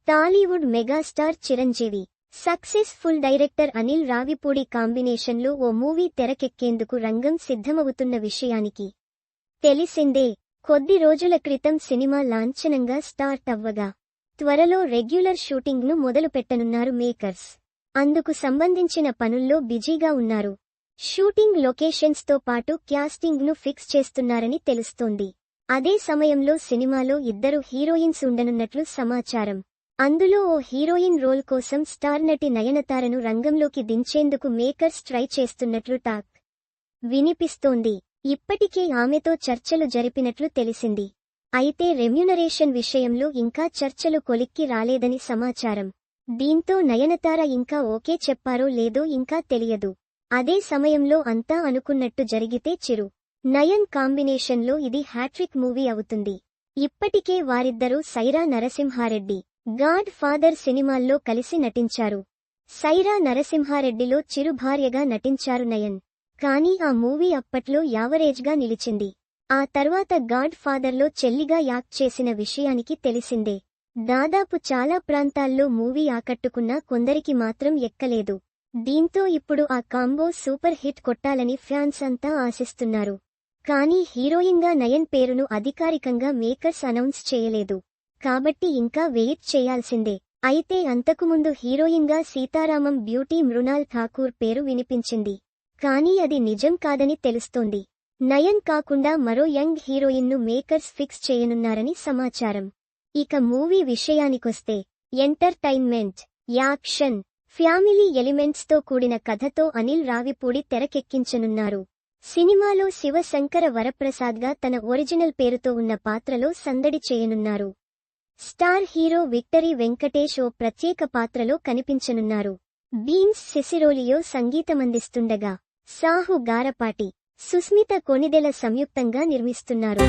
Tollywood megastar Chiranjeevi, successful director Anil Ravipudi కాంబినేషన్లో ఓ movie తెరకెక్కేందుకు రంగం సిద్ధమవుతున్న విషయానికి తెలిసిందే. కొద్ది రోజుల క్రితం సినిమా లాంఛనంగా స్టార్ట్ అవ్వగా త్వరలో రెగ్యులర్ షూటింగ్ను మొదలుపెట్టనున్నారు మేకర్స్. అందుకు సంబంధించిన పనుల్లో బిజీగా ఉన్నారు. షూటింగ్ లొకేషన్స్తో పాటు క్యాస్టింగ్ను ఫిక్స్ చేస్తున్నారని తెలుస్తోంది. అదే సమయంలో సినిమాలో ఇద్దరు హీరోయిన్స్ ఉండనున్నట్లు సమాచారం. అందులో ఓ హీరోయిన్ రోల్ కోసం స్టార్ నటి నయనతారను రంగంలోకి దించేందుకు మేకర్స్ ట్రై చేస్తున్నట్లు టాక్ వినిపిస్తోంది. ఇప్పటికే ఆమెతో చర్చలు జరిపినట్లు తెలిసింది. అయితే రెమ్యునరేషన్ విషయంలో ఇంకా చర్చలు కొలిక్కి రాలేదని సమాచారం. దీంతో నయనతార ఇంకా ఓకే చెప్పారో లేదో ఇంకా తెలియదు. అదే సమయంలో అంతా అనుకున్నట్టు జరిగితే చిరు, నయన్ కాంబినేషన్లో ఇది హ్యాట్రిక్ మూవీ అవుతుంది. ఇప్పటికే వారిద్దరూ సైరా నరసింహారెడ్డి, గాడ్ ఫాదర్ సినిమాల్లో కలిసి నటించారు. సైరా నరసింహారెడ్డిలో చిరు భార్యగా నటించారు నయన్. కానీ ఆ మూవీ అప్పట్లో యావరేజ్గా నిలిచింది. ఆ తర్వాత గాడ్ ఫాదర్లో చెల్లిగా యాక్ట్ చేసిన విషయానికి తెలిసిందే. దాదాపు చాలా ప్రాంతాల్లో మూవీ ఆకట్టుకున్నా కొందరికి మాత్రం ఎక్కలేదు. దీంతో ఇప్పుడు ఆ కాంబో సూపర్ హిట్ కొట్టాలని ఫ్యాన్స్ అంతా ఆశిస్తున్నారు. కానీ హీరోయిన్గా నయన్ పేరును అధికారికంగా మేకర్స్ అనౌన్స్ చేయలేదు. కాబట్టి ఇంకా వెయిట్ చేయాల్సిందే. అయితే అంతకుముందు హీరోయిన్గా సీతారామం బ్యూటీ మృణాల్ ఠాకూర్ పేరు వినిపించింది. కానీ అది నిజం కాదని తెలుస్తోంది. నయన్ కాకుండా మరో యంగ్ హీరోయిన్ను మేకర్స్ ఫిక్స్ చేయనున్నారని సమాచారం. ఇక మూవీ విషయానికొస్తే ఎంటర్టైన్మెంట్, యాక్షన్, ఫ్యామిలీ ఎలిమెంట్స్తో కూడిన కథతో అనిల్ రావిపూడి తెరకెక్కించనున్నారు. సినిమాలో శివశంకర వరప్రసాద్గా తన ఒరిజినల్ పేరుతో ఉన్న పాత్రలో సందడి చేయనున్నారు. స్టార్ హీరో విక్టరీ వెంకటేష్ ఓ ప్రత్యేక పాత్రలో కనిపించనున్నారు. బీన్స్ సిసిరోలియో సంగీతమందిస్తుండగా సాహు గారపాటి, సుస్మిత కొనిదెల సంయుక్తంగా నిర్మిస్తున్నారు.